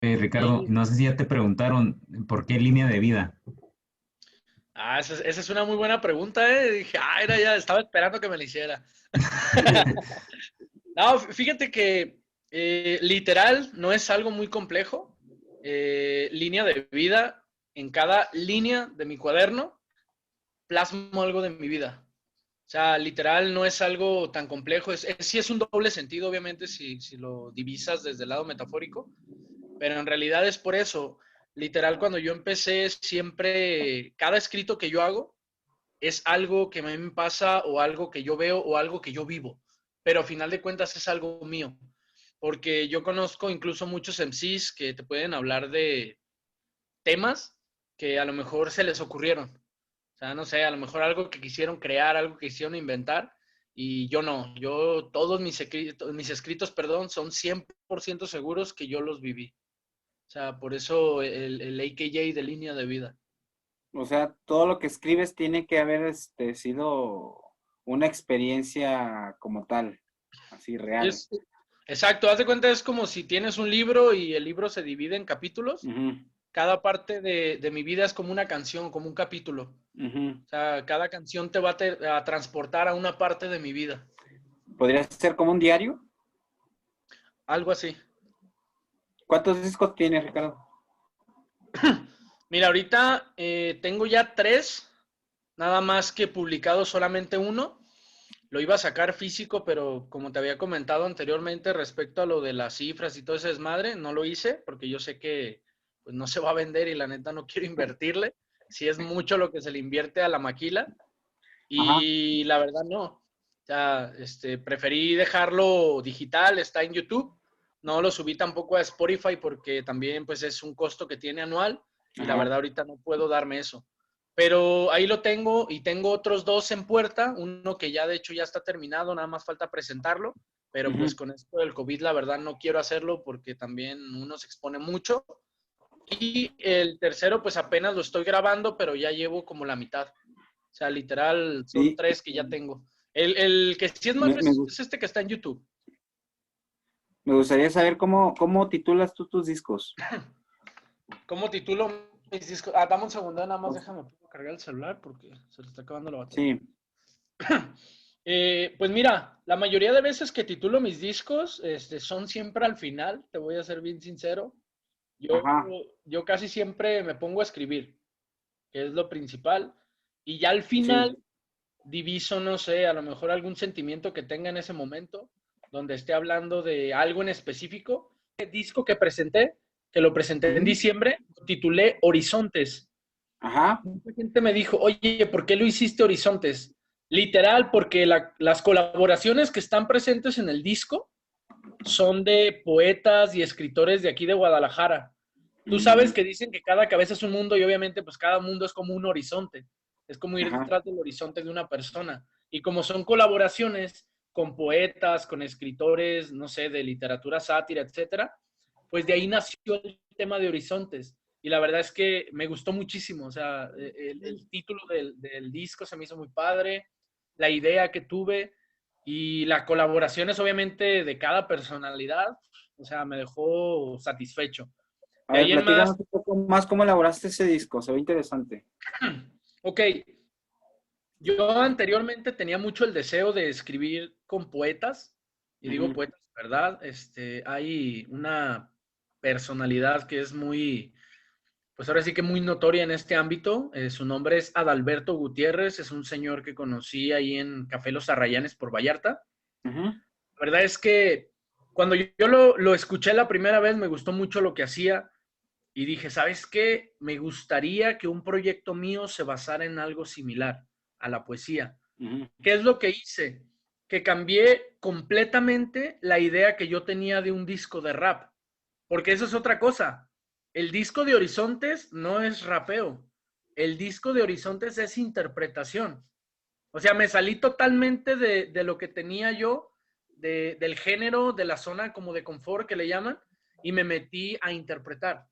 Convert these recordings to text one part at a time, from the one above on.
Ricardo, Y, no sé si ya te preguntaron por qué línea de vida. esa es una muy buena pregunta, ¿eh? Dije, era ya, estaba esperando que me la hiciera. No, fíjate que literal no es algo muy complejo. Línea de vida, en cada línea de mi cuaderno plasmo algo de mi vida. O sea, literal no es algo tan complejo. Sí es un doble sentido, obviamente, si lo divisas desde el lado metafórico, pero en realidad es por eso. Literal, cuando yo empecé, siempre, cada escrito que yo hago es algo que a mí me pasa o algo que yo veo o algo que yo vivo, pero a final de cuentas es algo mío, porque yo conozco incluso muchos MCs que te pueden hablar de temas que a lo mejor se les ocurrieron. O sea, no sé, a lo mejor algo que quisieron crear, algo que quisieron inventar, y yo no. Yo, todos mis escritos, perdón, son 100% seguros que yo los viví. O sea, por eso el AKJ de línea de vida. O sea, todo lo que escribes tiene que haber sido una experiencia como tal, así real. Es, exacto, haz de cuenta, es como si tienes un libro y el libro se divide en capítulos. Ujú, Cada parte de mi vida es como una canción, como un capítulo. ujú. O sea, cada canción te va a transportar a una parte de mi vida. ¿Podría ser como un diario? Algo así. ¿Cuántos discos tienes, Ricardo? Mira, ahorita tengo ya tres, nada más que publicado solamente uno. Lo iba a sacar físico, pero como te había comentado anteriormente respecto a lo de las cifras y todo ese desmadre, no lo hice porque yo sé que pues, no se va a vender y la neta no quiero invertirle. Si es mucho lo que se le invierte a la maquila Ajá. y la verdad no. O sea, preferí dejarlo digital, está en YouTube. No lo subí tampoco a Spotify porque también pues es un costo que tiene anual y la Ajá. verdad ahorita no puedo darme eso. Pero ahí lo tengo y tengo otros dos en puerta, uno que ya de hecho ya está terminado, nada más falta presentarlo, pero pues Ujú. con esto del COVID la verdad no quiero hacerlo porque también uno se expone mucho. Y el tercero pues apenas lo estoy grabando, pero ya llevo como la mitad. O sea, literal son Sí, tres que ya tengo. El que sí es más me, me fresco gus- es este que está en YouTube. me gustaría saber cómo titulas tú tus discos. ¿Cómo titulo mis discos? Dame un segundo, nada más déjame cargar el celular porque se le está acabando la batería. Sí. Pues mira, la mayoría de veces que titulo mis discos son siempre al final, te voy a ser bien sincero. Yo, Ajá. yo casi siempre me pongo a escribir, que es lo principal, y ya al Sí. final diviso, no sé, a lo mejor algún sentimiento que tenga en ese momento, donde esté hablando de algo en específico. El disco que presenté, que lo presenté en Ujú. diciembre, lo titulé Horizontes. Ajá. Mucha gente me dijo, oye, ¿por qué lo hiciste Horizontes? Literal, porque las colaboraciones que están presentes en el disco son de poetas y escritores de aquí de Guadalajara. Tú Mm, sabes que dicen que cada cabeza es un mundo y obviamente pues cada mundo es como un horizonte. Es como ir ajá. detrás del horizonte de una persona. Y como son colaboraciones con poetas, con escritores, no sé, de literatura, sátira, etcétera, pues de ahí nació el tema de horizontes. Y la verdad es que me gustó muchísimo. O sea, el título del disco se me hizo muy padre, la idea que tuve y las colaboraciones, obviamente, de cada personalidad, o sea, me dejó satisfecho. A De ver, ahí en más, platícanos un poco más cómo elaboraste ese disco. Se ve interesante. ok, yo anteriormente tenía mucho el deseo de escribir con poetas, y digo Ujú. poetas, ¿verdad? Hay una personalidad que es muy, pues ahora sí que muy notoria en este ámbito. Su nombre es Adalberto Gutiérrez, es un señor que conocí ahí en Café Los Arrayanes por Vallarta. Ujú. La verdad es que cuando yo lo escuché la primera vez me gustó mucho lo que hacía y dije, ¿sabes qué? Me gustaría que un proyecto mío se basara en algo similar a la poesía. Ujú. ¿Qué es lo que hice? Que cambié completamente la idea que yo tenía de un disco de rap, porque eso es otra cosa. El disco de Horizontes no es rapeo, el disco de Horizontes es interpretación. O sea, me salí totalmente de lo que tenía yo, del género, de la zona como de confort que le llaman, y me metí a interpretar.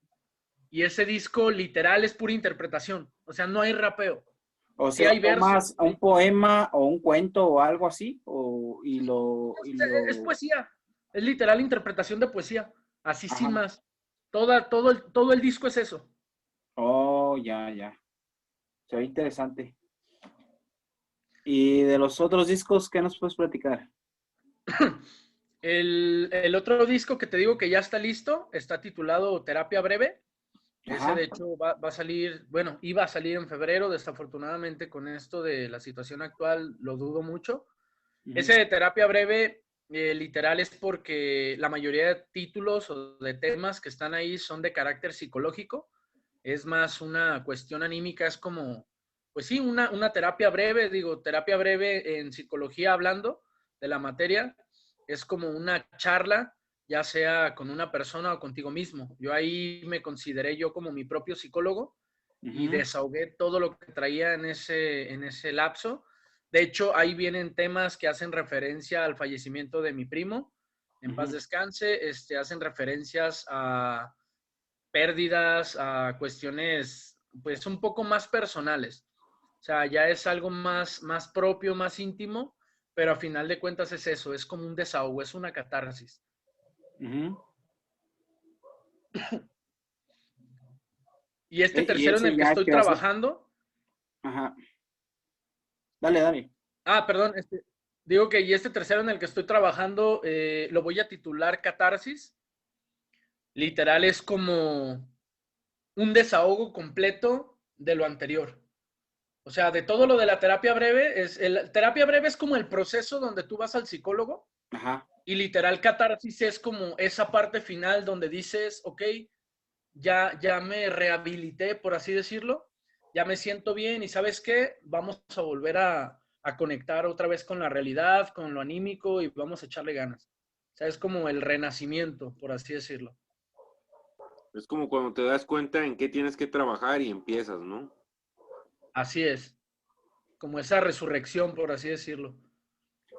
Y ese disco literal es pura interpretación. O sea, no hay rapeo. O Sí sea, hay versos. tomas un poema o un cuento o algo así, y Es poesía. Es literal interpretación de poesía. Así sin ajá. más. Todo el disco es eso. Oh, ya, ya. Se ve interesante. ¿Y de los otros discos, qué nos puedes platicar? El otro disco que te digo que ya está listo, está titulado Terapia Breve. Ese Ajá. de hecho va a salir, bueno, iba a salir en febrero, desafortunadamente con esto de la situación actual lo dudo mucho. Ujú, Ese de Terapia Breve, literal es porque la mayoría de títulos o de temas que están ahí son de carácter psicológico. Es más una cuestión anímica, es como, pues sí, una terapia breve, digo, terapia breve en psicología hablando de la materia, es como una charla, ya sea con una persona o contigo mismo. Yo ahí me consideré yo como mi propio psicólogo y ujú, desahogué todo lo que traía en ese lapso. De hecho, ahí vienen temas que hacen referencia al fallecimiento de mi primo, en paz ujú. descanse, hacen referencias a pérdidas, a cuestiones pues un poco más personales. O sea, ya es algo más propio, más íntimo, pero a final de cuentas es eso, es como un desahogo, es una catarsis. Ujú. Y este Y tercero en ese el que ya estoy que va a ser. trabajando, Ajá. Dale, dale. perdón, digo que y este tercero en el que estoy trabajando lo voy a titular Catarsis. Literal es como un desahogo completo de lo anterior. O sea, de todo lo de la terapia breve, terapia breve es como el proceso donde tú vas al psicólogo Ajá. y literal catarsis es como esa parte final donde dices, ok, ya me rehabilité, por así decirlo, ya me siento bien y ¿sabes qué? Vamos a volver a conectar otra vez con la realidad, con lo anímico y vamos a echarle ganas. O sea, es como el renacimiento, por así decirlo. Es como cuando te das cuenta en qué tienes que trabajar y empiezas, ¿no? Así es, como esa resurrección, por así decirlo.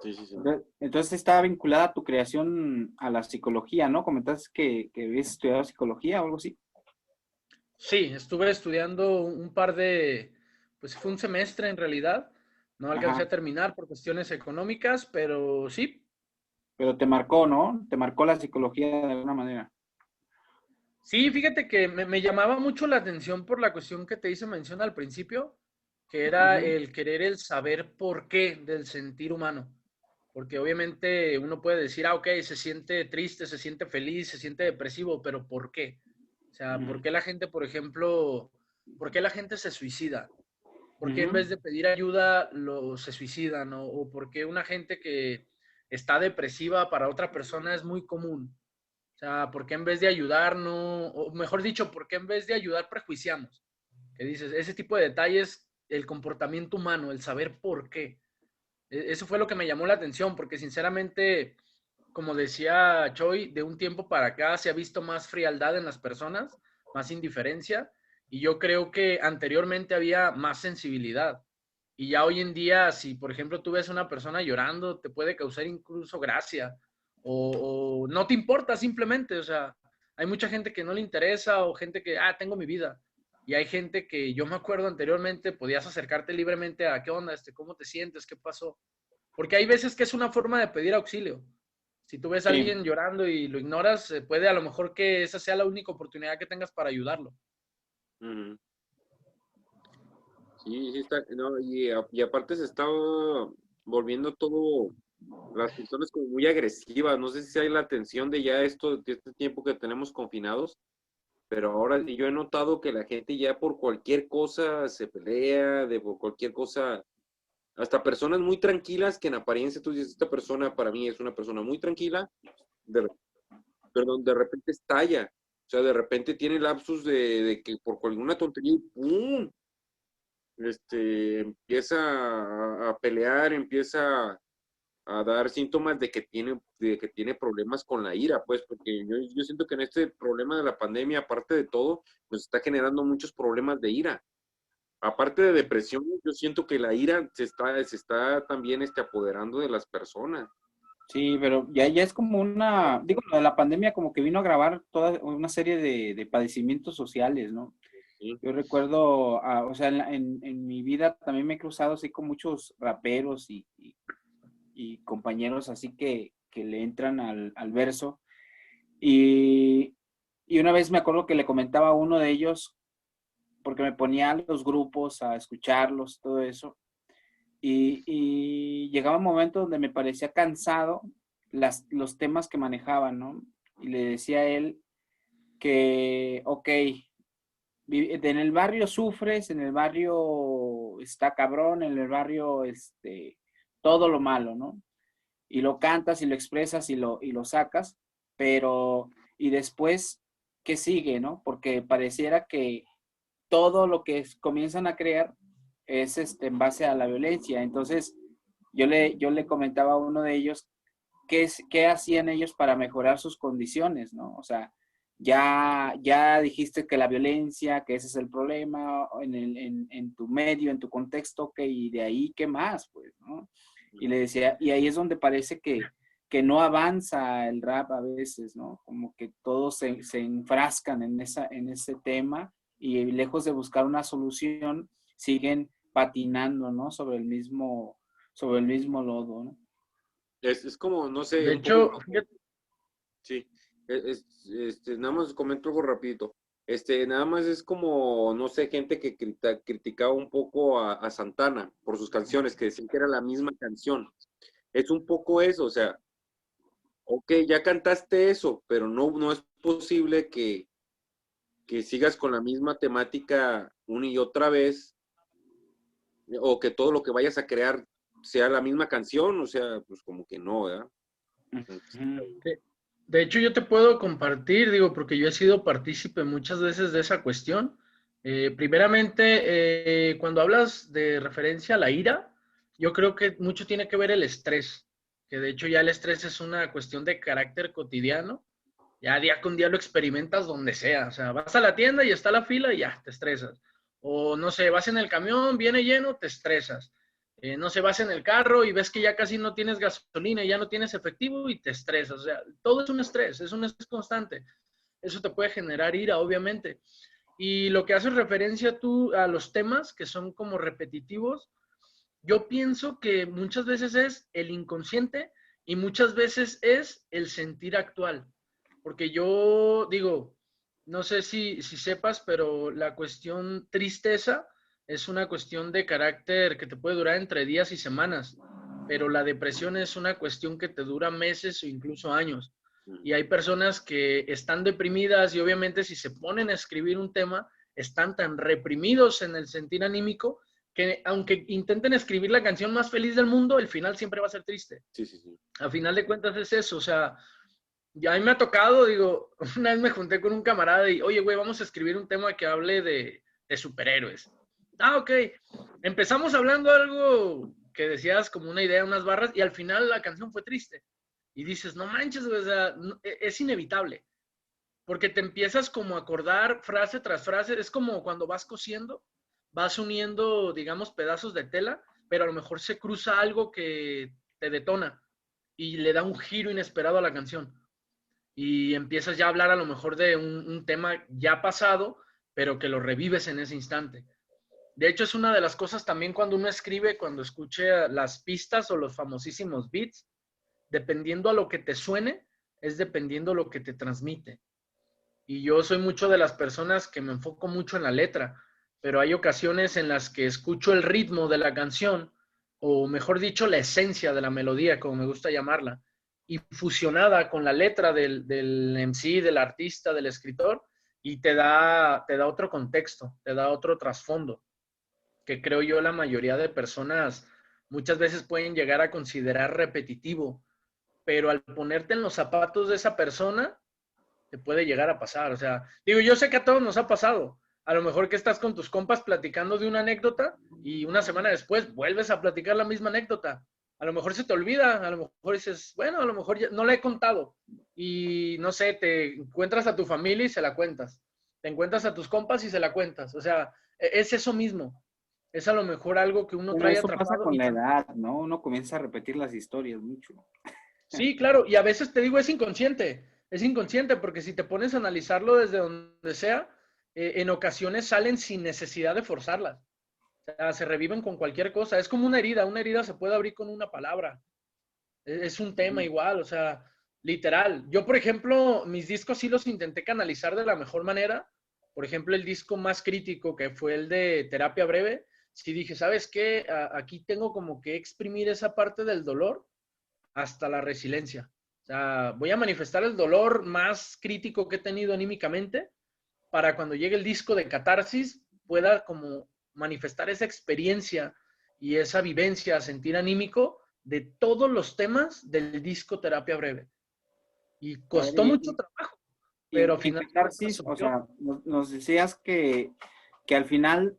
Sí, sí, sí. Entonces está vinculada tu creación a la psicología, ¿no? Comentaste que habías estudiado psicología o algo así. Sí, estuve estudiando un par de, pues fue un semestre en realidad. No alcancé Ajá. a terminar por cuestiones económicas, pero sí. Pero te marcó, ¿no? Te marcó la psicología de alguna manera. Sí, fíjate que me llamaba mucho la atención por la cuestión que te hice mención al principio, que era Ujú, el querer el saber por qué del sentir humano. Porque obviamente uno puede decir, ok, se siente triste, se siente feliz, se siente depresivo, pero ¿por qué? O sea, ¿por ujú, qué la gente, por ejemplo, por qué la gente se suicida? ¿Por qué en ujú, vez de pedir ayuda se suicidan? ¿O por qué una gente que está depresiva para otra persona es muy común? O sea, ¿por qué en vez de ayudar no, o mejor dicho, por qué en vez de ayudar prejuiciamos? Que dices, ese tipo de detalles, el comportamiento humano, el saber por qué. Eso fue lo que me llamó la atención, porque sinceramente, como decía Choi, de un tiempo para acá se ha visto más frialdad en las personas, más indiferencia, y yo creo que anteriormente había más sensibilidad. Y ya hoy en día, si por ejemplo tú ves a una persona llorando, te puede causar incluso gracia, o no te importa simplemente, o sea, hay mucha gente que no le interesa o gente que, tengo mi vida. Y hay gente que yo me acuerdo anteriormente, podías acercarte libremente a qué onda, cómo te sientes, qué pasó. Porque hay veces que es una forma de pedir auxilio. Si tú ves a sí. alguien llorando y lo ignoras, puede a lo mejor que esa sea la única oportunidad que tengas para ayudarlo. Ujú. Sí, sí está, no, y aparte se está volviendo todo, las personas como muy agresivas, no sé si hay la atención de ya esto, de este tiempo que tenemos confinados, pero ahora yo he notado que la gente ya por cualquier cosa se pelea, de por cualquier cosa, hasta personas muy tranquilas que en apariencia tú dices, esta persona para mí es una persona muy tranquila, de, perdón, de repente estalla, o sea, de repente tiene lapsus de que por alguna tontería, ¡pum! Empieza a pelear, empieza a dar síntomas de que tiene problemas con la ira, pues, porque yo siento que en este problema de la pandemia, aparte de todo, pues está generando muchos problemas de ira. Aparte de depresión, yo siento que la ira se está también apoderando de las personas. Sí, pero ya es como digo, lo de la pandemia como que vino a agravar toda una serie de padecimientos sociales, ¿no? ¿Sí? Yo recuerdo, o sea, en mi vida también me he cruzado así con muchos raperos y compañeros así que le entran al verso. Y, Y una vez me acuerdo que le comentaba a uno de ellos, porque me ponía a los grupos a escucharlos, todo eso, y llegaba un momento donde me parecía cansado los temas que manejaban, ¿no? Y le decía a él que, ok, en el barrio sufres, en el barrio está cabrón, en el barrio todo lo malo, ¿no? Y lo cantas y lo expresas y lo sacas, pero y después, ¿qué sigue, no? Porque pareciera que todo lo que comienzan a crear es en base a la violencia. Entonces, yo le comentaba a uno de ellos qué hacían ellos para mejorar sus condiciones, ¿no? O sea, ya dijiste que la violencia, que ese es el problema en tu medio, en tu contexto, que y de ahí, ¿qué más? Pues, ¿no? Y le decía, y ahí es donde parece que no avanza el rap a veces, ¿no? Como que todos se enfrascan en ese tema y lejos de buscar una solución, siguen patinando, ¿no? Sobre el mismo lodo, ¿no? Es como, no sé, De un hecho, poco, fíjate, sí, nada más comento algo rapidito. Nada más es como, no sé, gente que criticaba un poco a Santana por sus canciones, que decían que era la misma canción. Es un poco eso, o sea, ok, ya cantaste eso, pero no es posible que sigas con la misma temática una y otra vez, o que todo lo que vayas a crear sea la misma canción, o sea, pues como que no, ¿verdad? Ujú. de hecho, yo te puedo compartir, digo, porque yo he sido partícipe muchas veces de esa cuestión. Primeramente, cuando hablas de referencia a la ira, yo creo que mucho tiene que ver el estrés, que de hecho ya el estrés es una cuestión de carácter cotidiano. Ya día con día lo experimentas donde sea. O sea, vas a la tienda y está la fila y ya, te estresas. O no sé, vas en el camión, viene lleno, te estresas. No sé, vas en el carro y ves que ya casi no tienes gasolina y ya no tienes efectivo y te estresas. O sea, todo es un estrés constante. Eso te puede generar ira, obviamente. Y lo que haces referencia tú a los temas que son como repetitivos, yo pienso que muchas veces es el inconsciente y muchas veces es el sentir actual. Porque yo digo, no sé si sepas, pero la cuestión tristeza es una cuestión de carácter que te puede durar entre días y semanas, pero la depresión es una cuestión que te dura meses o incluso años. Y hay personas que están deprimidas y obviamente si se ponen a escribir un tema, están tan reprimidos en el sentir anímico que aunque intenten escribir la canción más feliz del mundo, el final siempre va a ser triste. Sí, sí, sí. A final de cuentas es eso, o sea, ya a mí me ha tocado, digo, una vez me junté con un camarada y, oye, güey, vamos a escribir un tema que hable de superhéroes. Ah, ok. Empezamos hablando algo que decías como una idea, unas barras, y al final la canción fue triste. Y dices, no manches, güey, o sea, es inevitable. Porque te empiezas como a acordar frase tras frase. Es como cuando vas cosiendo, vas uniendo, digamos, pedazos de tela, pero a lo mejor se cruza algo que te detona y le da un giro inesperado a la canción y empiezas ya a hablar a lo mejor de un tema ya pasado, pero que lo revives en ese instante. De hecho, es una de las cosas también cuando uno escribe, cuando escuche las pistas o los famosísimos beats, dependiendo a lo que te suene, es dependiendo a lo que te transmite. Y yo soy mucho de las personas que me enfoco mucho en la letra, pero hay ocasiones en las que escucho el ritmo de la canción, o mejor dicho, la esencia de la melodía, como me gusta llamarla, y fusionada con la letra del MC, del artista, del escritor, y te da otro contexto, te da otro trasfondo, que creo yo la mayoría de personas muchas veces pueden llegar a considerar repetitivo, pero al ponerte en los zapatos de esa persona, te puede llegar a pasar. O sea, digo, yo sé que a todos nos ha pasado. A lo mejor que estás con tus compas platicando de una anécdota y una semana después vuelves a platicar la misma anécdota. A lo mejor se te olvida, a lo mejor dices, bueno, a lo mejor ya no la he contado. Y no sé, te encuentras a tu familia y se la cuentas. Te encuentras a tus compas y se la cuentas. O sea, es eso mismo. Es a lo mejor algo que uno Bueno, trae eso pasa atrapado con y la edad, ¿no? Uno comienza a repetir las historias mucho. sí, claro, y a veces te digo es inconsciente porque si te pones a analizarlo desde donde sea, en ocasiones salen sin necesidad de forzarlas, o sea, se reviven con cualquier cosa, es como una herida se puede abrir con una palabra, es un tema igual, o sea, literal. Yo, por ejemplo, mis discos sí los intenté canalizar de la mejor manera. Por ejemplo, el disco más crítico, que fue el de Terapia Breve, sí dije, ¿sabes qué? Aquí tengo como que exprimir esa parte del dolor hasta la resiliencia. O sea, voy a manifestar el dolor más crítico que he tenido anímicamente para cuando llegue el disco de Catarsis pueda como manifestar esa experiencia y esa vivencia, sentir anímico de todos los temas del disco Terapia Breve. Y A ver, costó mucho trabajo, y pero en finalmente Catarsis, o surgió. sea, nos decías que al final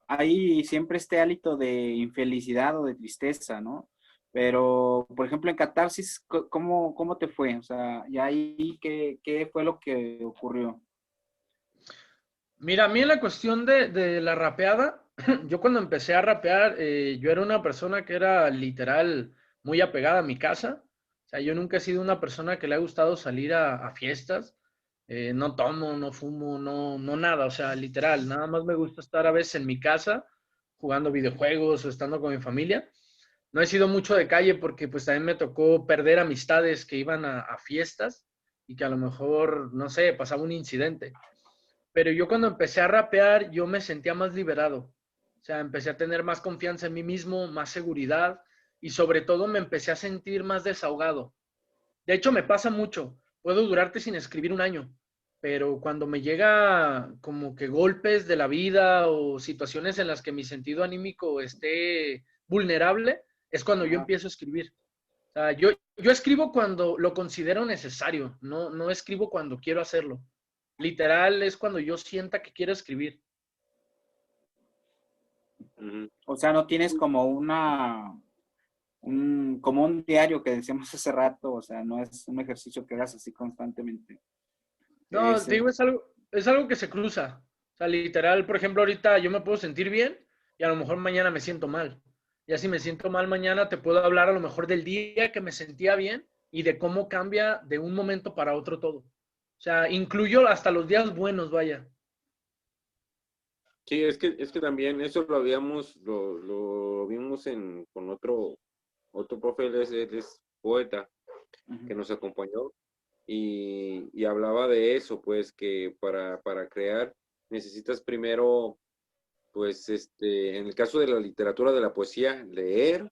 hay siempre este hálito de infelicidad o de tristeza, ¿no? Pero, por ejemplo, en Catarsis, ¿cómo te fue? O sea, ¿y ahí qué fue lo que ocurrió? Mira, a mí en la cuestión de la rapeada, yo cuando empecé a rapear, yo era una persona que era literal muy apegada a mi casa. O sea, yo nunca he sido una persona que le ha gustado salir a fiestas. No tomo, no fumo, no nada. O sea, literal, nada más me gusta estar a veces en mi casa jugando videojuegos o estando con mi familia. No he sido mucho de calle porque pues también me tocó perder amistades que iban a fiestas y que a lo mejor, no sé, pasaba un incidente. Pero yo cuando empecé a rapear, yo me sentía más liberado. O sea, empecé a tener más confianza en mí mismo, más seguridad y sobre todo me empecé a sentir más desahogado. De hecho, me pasa mucho. Puedo durarte sin escribir un año, pero cuando me llega como que golpes de la vida o situaciones en las que mi sentido anímico esté vulnerable, es cuando yo Ajá. empiezo a escribir. O sea, yo escribo cuando lo considero necesario, no escribo cuando quiero hacerlo. Literal es cuando yo sienta que quiero escribir. Ujú. O sea, no tienes como como un diario que decíamos hace rato, o sea, no es un ejercicio que hagas así constantemente. No, Es, digo, es algo que se cruza. O sea, literal, por ejemplo, ahorita yo me puedo sentir bien y a lo mejor mañana me siento mal. Ya si me siento mal mañana, te puedo hablar a lo mejor del día que me sentía bien y de cómo cambia de un momento para otro todo. O sea, incluyo hasta los días buenos, vaya. Sí, es que también eso lo vimos con otro profe, él es poeta que ujú. nos acompañó y hablaba de eso, pues que para crear necesitas primero, pues, en el caso de la literatura, de la poesía, leer,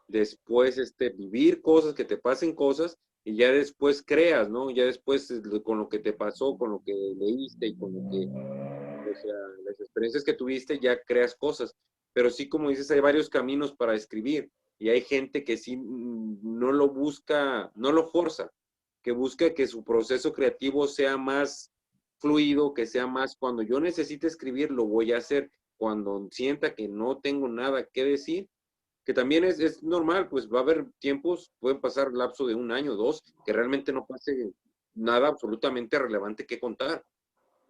después, vivir cosas, que te pasen cosas, y ya después creas, ¿no? Ya después, con lo que te pasó, con lo que leíste y con lo que, o sea, las experiencias que tuviste, ya creas cosas. Pero sí, como dices, hay varios caminos para escribir, y hay gente que sí no lo busca, no lo forza, que busca que su proceso creativo sea más fluido, que sea más, cuando yo necesite escribir, lo voy a hacer, cuando sienta que no tengo nada que decir, que también es normal, pues va a haber tiempos, pueden pasar lapso de un año, dos, que realmente no pase nada absolutamente relevante que contar.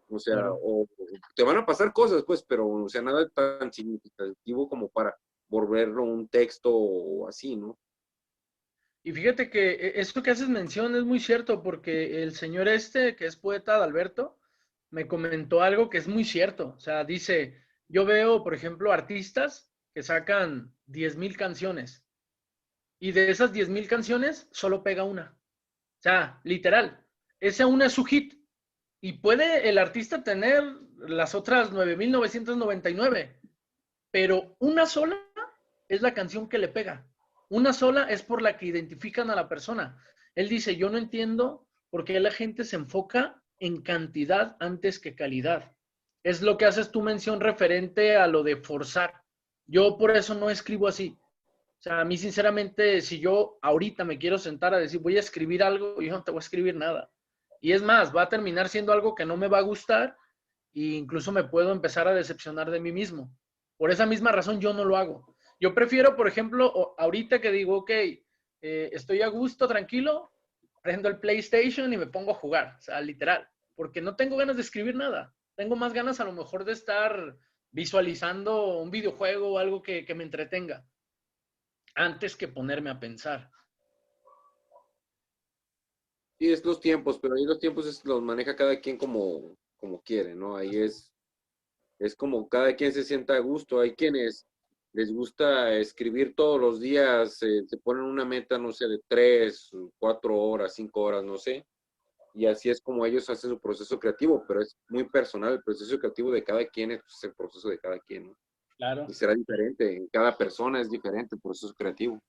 O sea, Claro. o te van a pasar cosas, pues, pero, o sea, nada tan significativo como para volverlo un texto o así, ¿no? Y fíjate que esto que haces mención es muy cierto, porque el señor este, que es poeta Adalberto, me comentó algo que es muy cierto. O sea, dice, yo veo, por ejemplo, artistas que sacan 10,000 canciones y de esas 10,000 canciones solo pega una. O sea, literal, esa una es su hit. Y puede el artista tener las otras 9,999, pero una sola es la canción que le pega. Una sola es por la que identifican a la persona. Él dice, yo no entiendo por qué la gente se enfoca en cantidad antes que calidad. Es lo que haces tu mención referente a lo de forzar. Yo por eso no escribo así. O sea, a mí sinceramente, si yo ahorita me quiero sentar a decir, voy a escribir algo, yo no te voy a escribir nada. Y es más, va a terminar siendo algo que no me va a gustar e incluso me puedo empezar a decepcionar de mí mismo. Por esa misma razón yo no lo hago. Yo prefiero, por ejemplo, ahorita que digo, ok, estoy a gusto, tranquilo, prendo el PlayStation y me pongo a jugar, o sea, literal, porque no tengo ganas de escribir nada. Tengo más ganas a lo mejor de estar visualizando un videojuego o algo que me entretenga antes que ponerme a pensar. Sí, es los tiempos, pero ahí los tiempos los maneja cada quien como quiere, ¿no? Ahí es como cada quien se sienta a gusto. Hay quienes les gusta escribir todos los días, se ponen una meta, no sé, de 3, 4 horas, 5 horas, no sé, y así es como ellos hacen su proceso creativo, pero es muy personal, el proceso creativo de cada quien es el proceso de cada quien, ¿no? Claro. Y será diferente, en cada persona es diferente el proceso creativo.